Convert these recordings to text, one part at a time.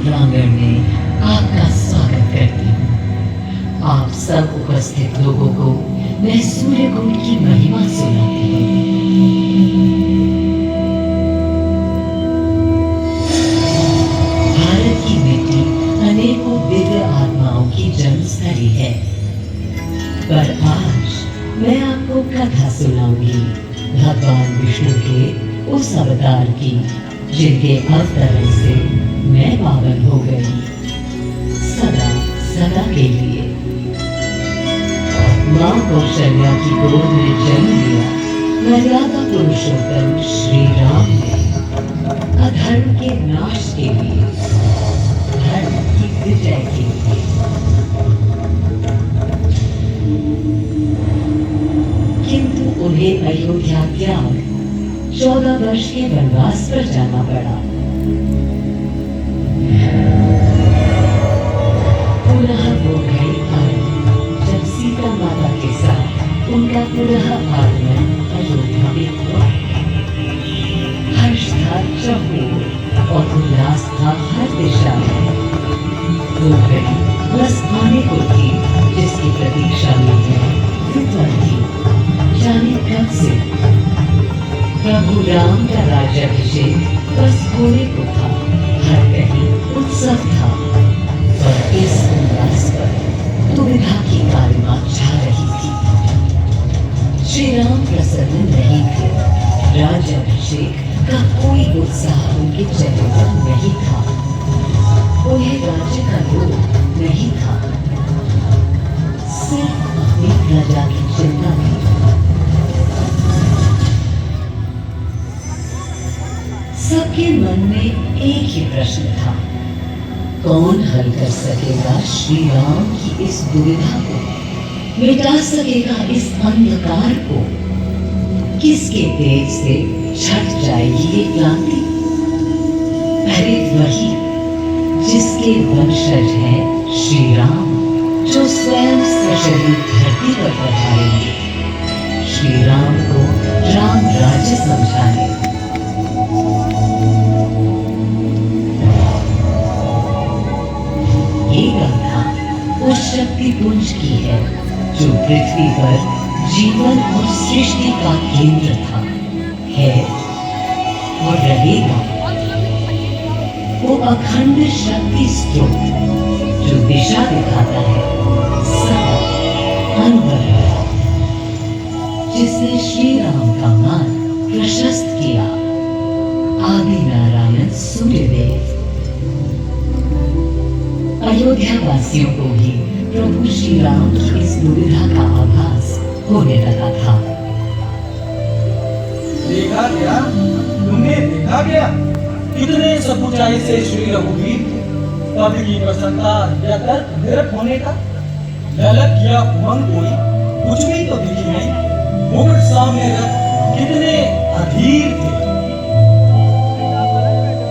प्रांगण में आपका स्वागत करती हूँ। आप सब उपस्थित लोगों को मैं सूर्यकुंड की महिमा सुनाती हूँ। भारत की मिट्टी अनेकों दिव्य आत्माओं की जन्मस्थली है, पर आज मैं आपको कथा सुनाऊंगी भगवान विष्णु के उस अवतार की जिनके अवतरण से मैं पावन हो गई सदा सदा के लिए। मां कौशल्या की गोद में जन्म लिया मर्यादा पुरुषोत्तम श्री राम ने अधर्म के नाश के लिए, धर्म की विजय के लिए। किंतु उन्हें अयोध्या त्याग 14 वर्ष के वनवास पर जाना पड़ा। पुनः वो घड़ी आई जब सीता माता के साथ उनका पुनः आगमन अयोध्या में हुआ। हर्ष था चहुओर और उल्लास था हर दिशा में। वो घड़ी बस आने को थी जिसकी प्रतीक्षा में मैं विद्वान थी, जाने कब से। प्रभु राम का राज्याभिषेक बस होने को था, हर कहीं उत्सव था, और इस उल्लास पर दुविधा की कालिमा छा रही थी। श्री राम प्रसन्न नहीं थे, राज्याभिषेक का कोई उत्साह उनके चेहरे पर नहीं था, उन्हें राज्य का लोभ नहीं था, सिर्फ अपनी प्रजा की चिंता थी। सबके मन में एक ही प्रश्न था, कौन हल कर सकेगा श्री राम की इस दुविधा को, मिटा सकेगा इस अंधकार को, किसके तेज से छट जाएगी ये क्रांति। अरे वही जिसके वंशज हैं श्री राम, जो स्वयं सशरीर धरती पर पधारेंगे श्री राम को राम राज्य समझाने। ये गाथा उस शक्ति पुंज की है जो पृथ्वी पर जीवन और सृष्टि का केंद्र था, है और रहेगा। वो अखंड शक्ति स्रोत जो दिशा दिखाता है सदा अनवर, जिसने श्री राम का मार्ग प्रशस्त किया, आदि नारायण सूर्यदेव। अयोध्या वासियों को भी प्रभु श्री राम की इस दुविधा का आभास होने लगा था। देखा गया, तुम्हें देखा गया, कितने सब ऊंचाई से श्री रघुवीर पद की प्रसन्नता या तर्क निरप होने का ललक या उमंग कोई कुछ भी तो दिखी नहीं। मुकुट सामने रख कितने अधीर थे,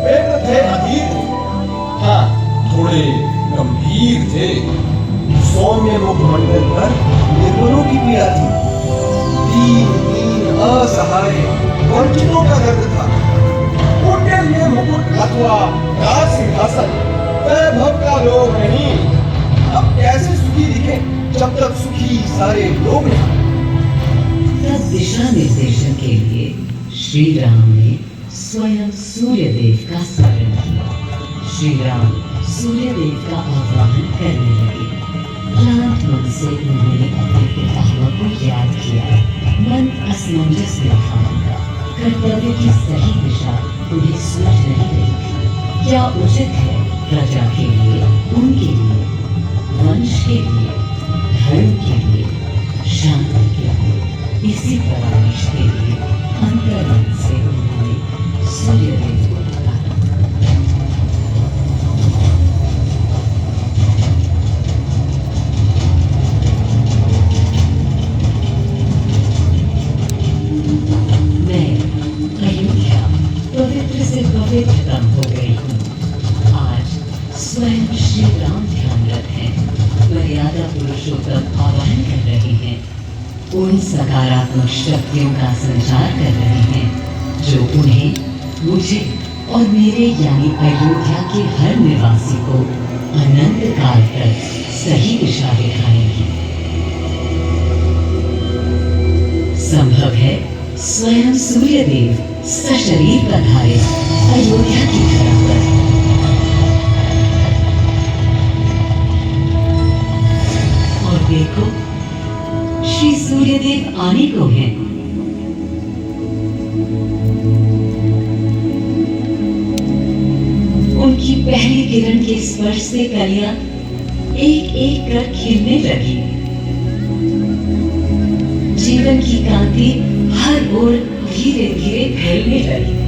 वे तो थे अधीर, हाँ थोड़े गंभीर थे। सौम्य मुखमंडल पर निर्गुणों की पीड़ा थी, दीन असहाय वंचितों का दर्द था। उनके लिए मुकुट अथवा राज सिंहासन वैभव का लोभ नहीं। अब कैसे सुखी दिखे जब तक सुखी सारे लोग नहीं। तब दिशा निर्देशन के लिए श्री राम ने स्वयं सूर्यदेव का स्मरण किया। श्री राम सूर्यदेव का आह्वान करने लगे। क्लांत मन से उन्होंने अपने पितामह को याद किया। मन असमंजस में था उनका, कर्तव्य की सही दिशा उन्हें सूझ नहीं रही थी। क्या उचित है प्रजा के लिए, उनके लिए, वंश के लिए, धर्म के लिए, शांति के लिए, इसी परामर्श के लिए अंतर्मन से उन्होंने सूर्यदेव को पुकारा। मैं अयोध्या पवित्र से पवित्रतम हो गई हूँ। आज स्वयं श्री राम ध्यानरत हैं, मर्यादा पुरुषोत्तम आह्वान कर रहे हैं, उन सकारात्मक शक्तियों का संचार कर रहे हैं जो उन्हें, मुझे और मेरे यानी अयोध्या के हर निवासी को अनंत काल तक सही दिशा दिखाएंगी। संभव है स्वयं सूर्यदेव सशरीर पधारे अयोध्या की धरा पर। और देखो, श्री सूर्यदेव आने को हैं। उनकी पहली किरण के स्पर्श से कलियां एक एक कर खिलने लगी। जीवन की कांति हर ओर धीरे धीरे फैलने लगी।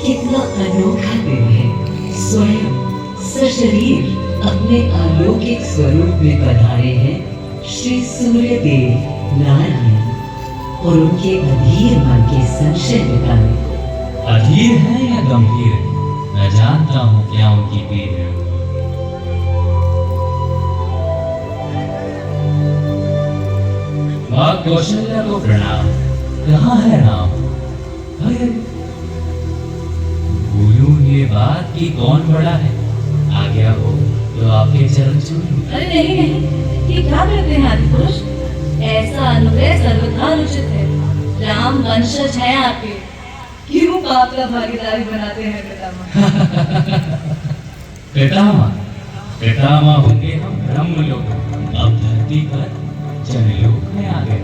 कितना अनोखा दिन है। स्वयं सशरीर अपने अलौकिक स्वरूप में पधारे हैं श्री सूर्यदेव नारायण और उनके अधीर मन के संशय मिटाने को। अधीर है या गंभीर है, मैं जानता हूँ क्या उनकी पीड़ है। माँ कौशल्या को प्रणाम। कहाँ है राम? अरे भूलूं ये बात कि कौन बड़ा है। आ गया हो तो आपके चरण छू लूं। अरे नहीं नहीं, ये क्या करते हैं आदि पुरुष? ऐसा अनुग्रह सर्वथा अनुचित है। राम वंशज है आपके, क्यों पाप का भागीदारी बनाते हैं पितामह? पितामह होंगे हम ब्रह्मलोक, अब धरती पर जनलोक में आ गए।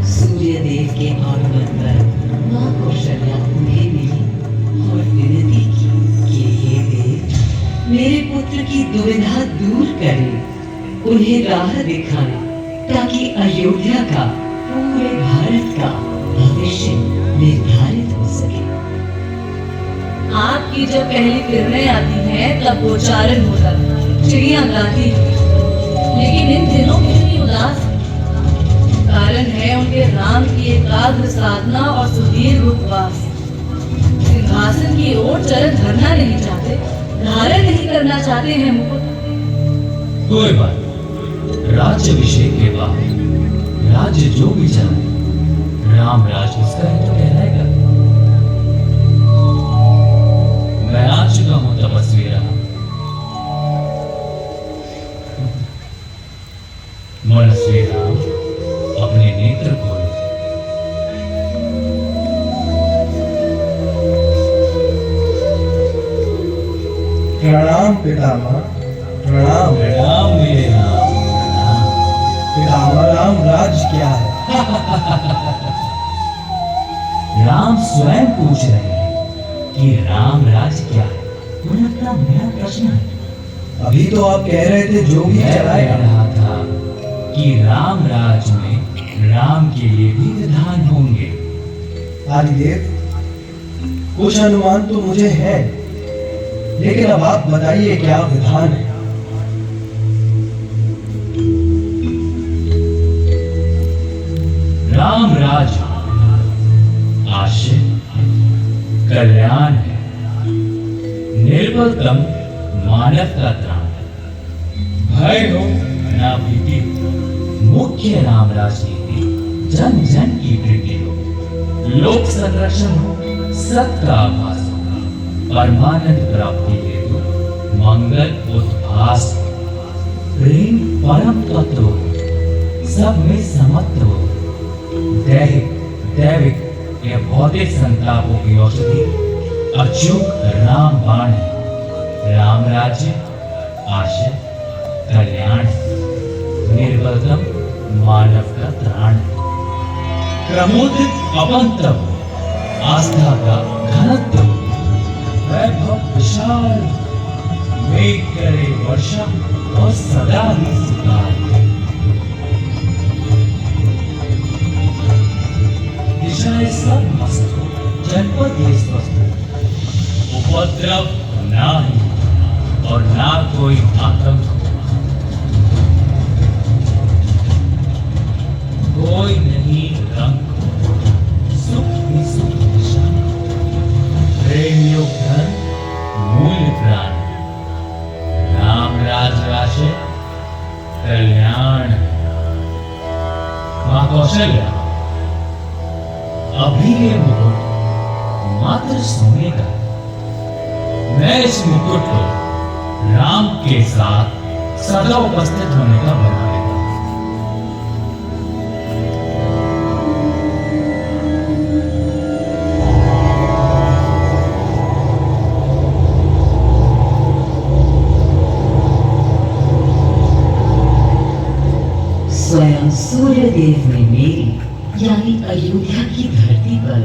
सूर्यदेव के आगमन पर माँ कौशल्या उन्हें मिली और विनती की कि हे देव, मेरे पुत्र की दुविधा दूर करें, उन्हें राह दिखाएं, ताकि अयोध्या का पूरे भारत का भविष्य निर्धारित हो सके। आपकी जब पहली किरणें आती हैं तब गोचारण होता है, चिड़िया गाती है। लेकिन इन दिनों कितनी उदास है। कारण है उनके राम की एकाग्र साधना और सुदीर्घ उपवास। सिंहासन की ओर चरण धरना नहीं चाहते, धारण नहीं करना चाहते हैं मुकुट। कोई बात नहीं, राज्याभिषेक के बाद राज्य जो भी चलाए, राम राज उसका ही तो कहलाएगा। मैं आ चुका हूं तपस्वी राम। मनस्वी राम, अपने नेत्र खोलो। प्रणाम पितामह, प्रणाम। प्रणाम मेरे राम, प्रणाम। पितामह, राम राज क्या है? राम स्वयं पूछ रहे हैं कि राम राज क्या है। उन्हें अपना मेरा प्रश्न है। अभी तो आप कह रहे थे जो भी मैं कह चलाएगा। रहा था कि राम राज में राम के लिए भी विधान होंगे। आदिदेव, कुछ अनुमान तो मुझे है, लेकिन अब आप बताइए क्या विधान है। राम राज आशय कल्याण है, निर्बलतम मानव का त्राण। भय हो ना भीति, मुख्य राम राजनीति जन जन की प्रीति हो। लोक संरक्षण हो, सत का आभास हो, परमानंद प्राप्ति हेतु मंगल उद्भास हो। प्रेम परम तत्व हो, सब में समत्व हो। दैहिक दैविक या भौतिक संतापों की औषधि अचूक राम बाण है। राम राज्य आशय कल्याण है, निर्बलतम मानव का त्राण है। क्रमोदित अपंत हो, आस्था का घनत्व हो। वैभव विशाल, मेघ करे वर्षा और सदा ही सुधार। दिशाएं सब मस्त हो, जनपद ये स्वस्थ हो। उपद्रव नाही, और ना कोई आतंक हुआ। कोई नहीं रंग, सुख ही सुख निशान, प्रेम योग धर्म मूल प्राण, राम राज राशे कल्याण। मां कौशल्या, अभी ये मुकुट मात्र सोने का है। मैं इस मुकुट को राम के साथ सदा उपस्थित होने का बना लेता हूं। स्वयं सूर्यदेव ने मेरी यानी अयोध्या की धरती पर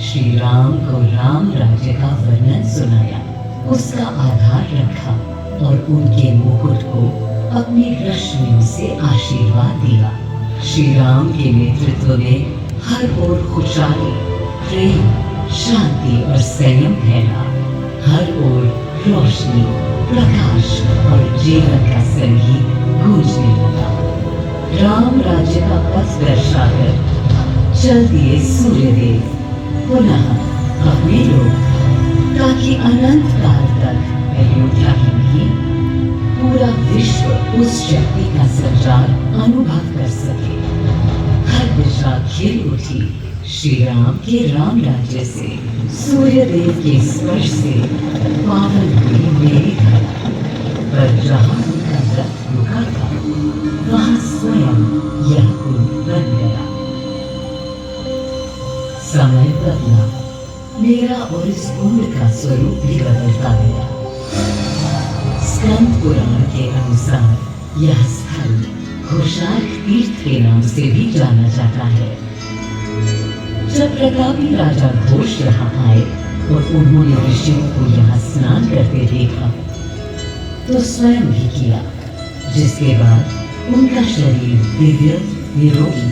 श्री राम को राम राज्य का वर्णन सुनाया, उसका आधार रखा और उनके मुकुट को अपनी रश्मियों से आशीर्वाद दिया। श्री राम के नेतृत्व में हर ओर खुशहाली, प्रेम, शांति और संयम फैला। हर ओर रोशनी, प्रकाश और जीवन का संगीत गूंजने लगा। राम राज्य का पथ दर्शाकर चल दिए सूर्यदेव पुनः अपने लोग, ताकि अनंत काल तक अयोध्या ही नहीं पूरा विश्व उस शक्ति का संचार अनुभव कर सके। हर दिशा खिल उठी श्री राम के राम राज्य से। सूर्यदेव के स्पर्श से पावन हुई मेरी धरा, पर जहाँ उनका रथ रुका था वहाँ स्वयं यह कुंड बन गया। समय बदला, मेरा और इस कुंड का स्वरूप भी बदलता गया। स्कंद पुराण के अनुसार यह स्थल घोषार्क तीर्थ के नाम से भी जाना जाता है। जब प्रतापी राजा घोष यहाँ आए और उन्होंने ऋषियों को यहाँ स्नान करते देखा तो स्वयं भी किया, जिसके बाद उनका शरीर दिव्य, निरोगी